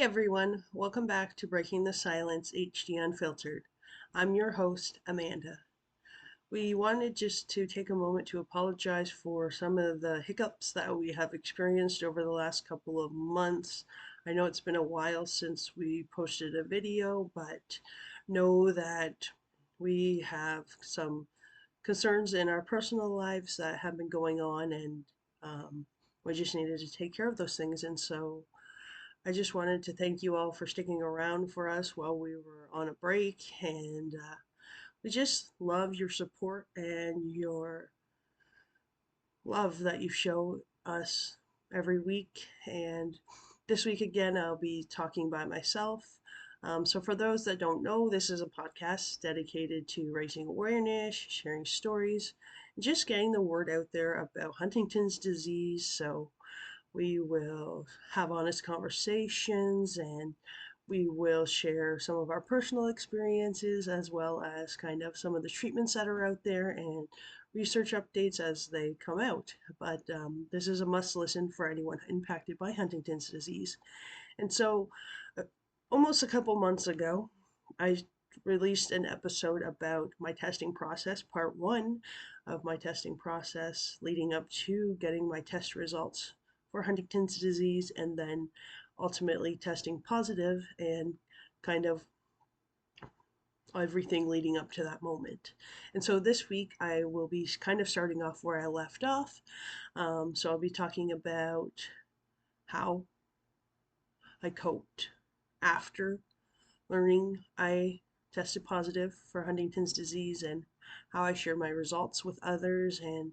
everyone, welcome back to Breaking the Silence HD Unfiltered. I'm your host, Amanda. We wanted just to take a moment to apologize for some of the hiccups that we have experienced over the last couple of months. I know it's been a while since we posted a video, but know that we have some concerns in our personal lives that have been going on, and we just needed to take care of those things. And so I just wanted to thank you all for sticking around for us while we were on a break, and we just love your support and your love that you show us every week. And this week again, I'll be talking by myself. So, for those that don't know, this is a podcast dedicated to raising awareness, sharing stories, and just getting the word out there about Huntington's disease. So, we will have honest conversations, and we will share some of our personal experiences as well as kind of some of the treatments that are out there and research updates as they come out. But this is a must listen for anyone impacted by Huntington's disease. And so, uh, almost a couple months ago, I released an episode about my testing process, part one of my testing process leading up to getting my test results for Huntington's disease, and then ultimately testing positive, and kind of everything leading up to that moment. And so this week I will be kind of starting off where I left off. So I'll be talking about how I coped after learning I tested positive for Huntington's disease, and how I share my results with others, and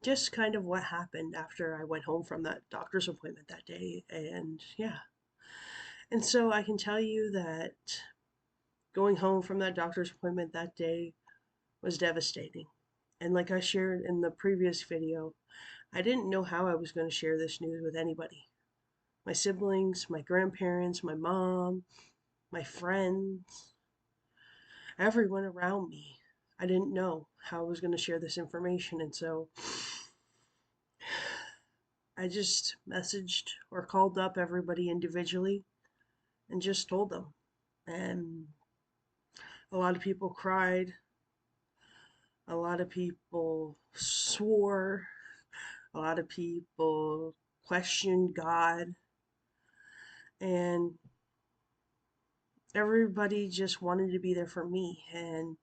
just kind of what happened after I went home from that doctor's appointment that day. And yeah. And so I can tell you that going home from that doctor's appointment that day was devastating. And like I shared in the previous video, I didn't know how I was going to share this news with anybody. My siblings, my grandparents, my mom, my friends, everyone around me. I didn't know how I was going to share this information. And so I just messaged or called up everybody individually and just told them. And a lot of people cried. A lot of people swore. A lot of people questioned God. And everybody just wanted to be there for me. And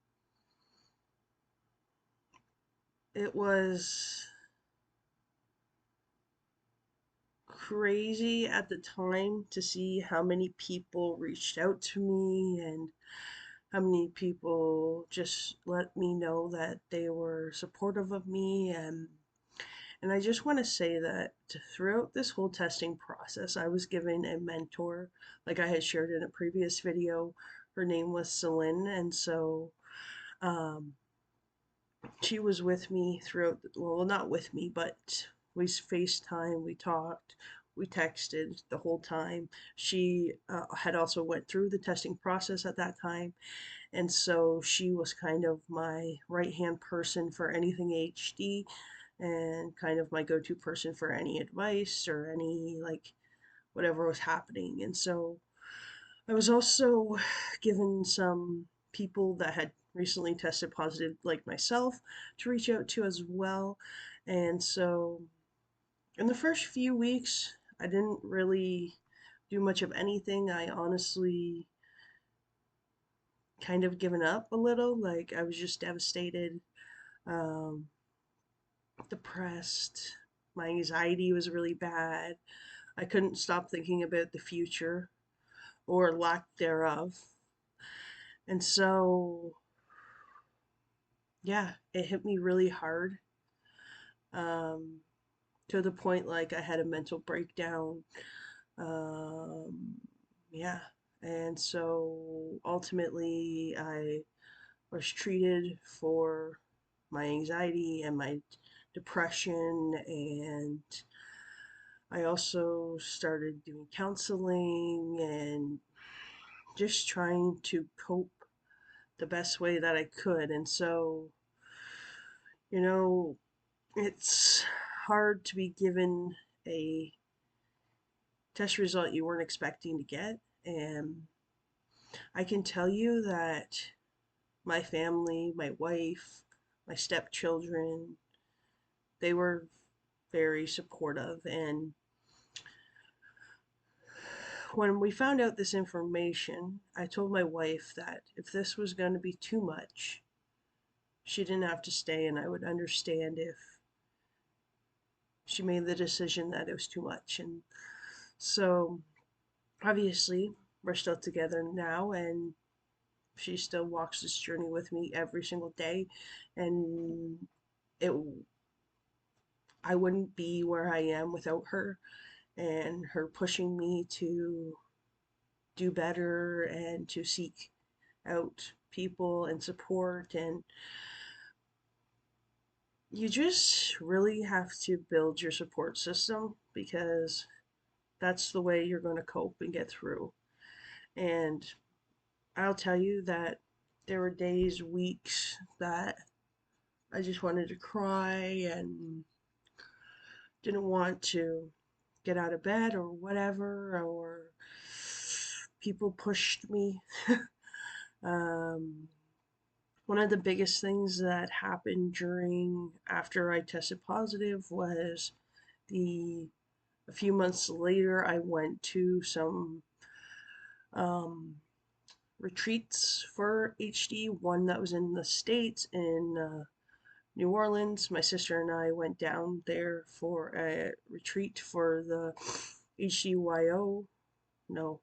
it was crazy at the time to see how many people reached out to me, and how many people just let me know that they were supportive of me. And I just want to say that throughout this whole testing process, I was given a mentor, like I had shared in a previous video. Her name was Celine, and so um, she was with me throughout, well, not with me, but we FaceTime, we talked, we texted the whole time. She had also went through the testing process at that time, and so she was kind of my right hand person for anything HD, and kind of my go-to person for any advice or any, like, whatever was happening. And so I was also given some people that had recently tested positive, like myself, to reach out to as well. And so in the first few weeks, I didn't really do much of anything. I honestly kind of given up a little. Like, I was just devastated, um, depressed. My anxiety was really bad. I couldn't stop thinking about the future or lack thereof. And so, yeah, it hit me really hard, um, to the point like I had a mental breakdown. Um, yeah. And so ultimately, I was treated for my anxiety and my depression, and I also started doing counseling and just trying to cope the best way that I could. And so, you know, it's hard to be given a test result you weren't expecting to get. And I can tell you that my family, my wife, my stepchildren, they were very supportive. And when we found out this information, I told my wife that if this was going to be too much, she didn't have to stay, and I would understand if she made the decision that it was too much. And so, obviously, we're still together now, and she still walks this journey with me every single day. And it, I wouldn't be where I am without her and her pushing me to do better and to seek out people and support. And you just really have to build your support system because that's the way you're going to cope and get through. And I'll tell you that there were days, weeks that I just wanted to cry and didn't want to get out of bed or whatever, or people pushed me. um, One of the biggest things that happened after I tested positive was the a few months later I went to some um, retreats for HD, one that was in the States in New Orleans. My sister and I went down there for a retreat for the HDYO, no,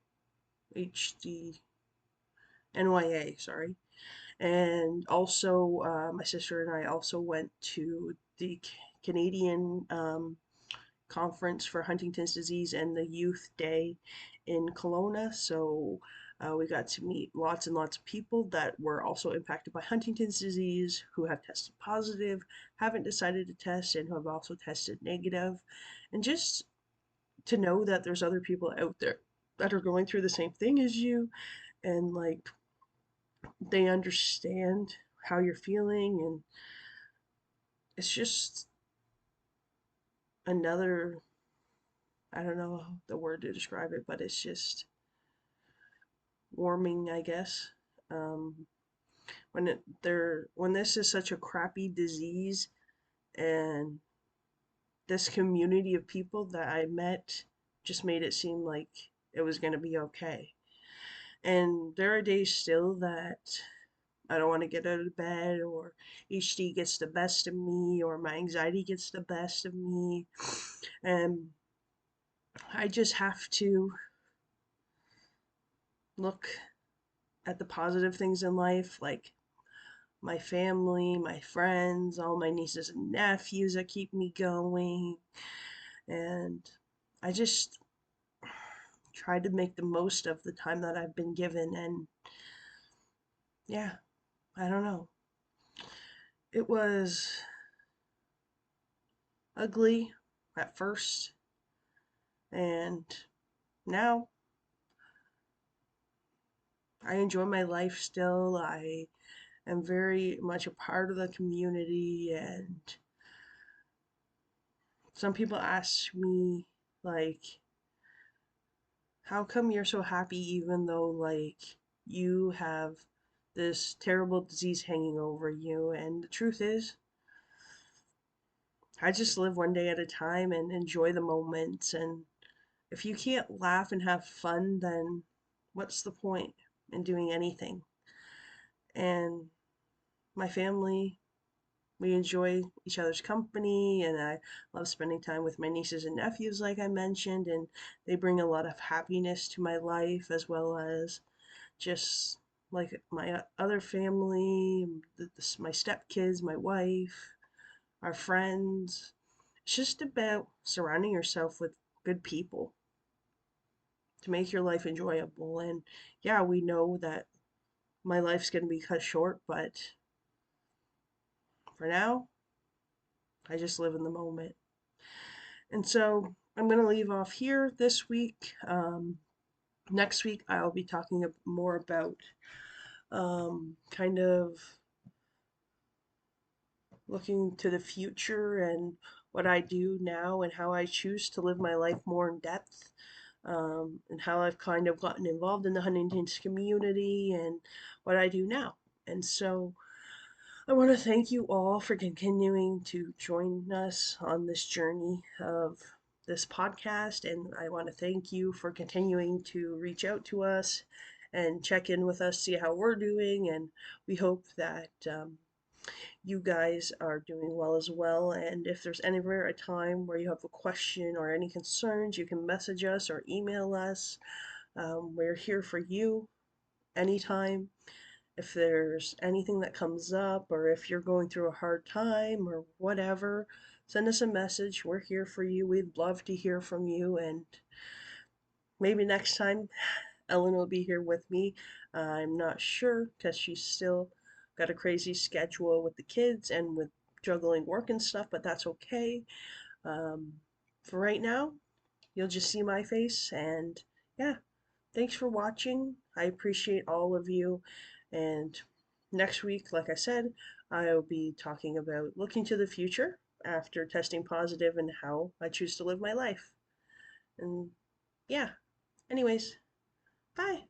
HDNYA, sorry. And also, my sister and I also went to the Canadian conference for Huntington's disease and the Youth Day in Kelowna. So we got to meet lots and lots of people that were also impacted by Huntington's disease, who have tested positive, haven't decided to test, and who have also tested negative. And just to know that there's other people out there that are going through the same thing as you, and like they understand how you're feeling, and it's just another, I don't know the word to describe it, but it's just warming, I guess. Um, when this is such a crappy disease, and this community of people that I met just made it seem like it was going to be okay. And there are days still that I don't want to get out of bed, or HD gets the best of me, or my anxiety gets the best of me. And I just have to look at the positive things in life, like my family, my friends, all my nieces and nephews that keep me going. And I just try to make the most of the time that I've been given. And yeah, I don't know. It was ugly at first, and now I enjoy my life still. I am very much a part of the community, and some people ask me, like, how come you're so happy even though, like, you have this terrible disease hanging over you? And the truth is, I just live one day at a time and enjoy the moments. And if you can't laugh and have fun, then what's the point in doing anything? And my family, we enjoy each other's company, and I love spending time with my nieces and nephews, like I mentioned, and they bring a lot of happiness to my life, as well as just like my other family, my stepkids, my wife, our friends. It's just about surrounding yourself with good people to make your life enjoyable. And yeah, we know that my life's going to be cut short, but for now, I just live in the moment. And so I'm going to leave off here this week. Next week, I'll be talking more about kind of looking to the future and what I do now and how I choose to live my life more in depth. and how I've kind of gotten involved in the Huntington community and what I do now. And so I want to thank you all for continuing to join us on this journey of this podcast. And I want to thank you for continuing to reach out to us and check in with us, see how we're doing. And we hope that you guys are doing well as well. And if there's ever a time where you have a question or any concerns, you can message us or email us. We're here for you anytime. If there's anything that comes up, or if you're going through a hard time or whatever, send us a message. We're here for you. We'd love to hear from you. And maybe next time Ellen will be here with me. I'm not sure because she's still got a crazy schedule with the kids and with juggling work and stuff, but that's okay. Um, for right now, you'll just see my face. And yeah, thanks for watching. I appreciate all of you. And next week, like I said, I'll be talking about looking to the future after testing positive and how I choose to live my life. And yeah, anyways, bye.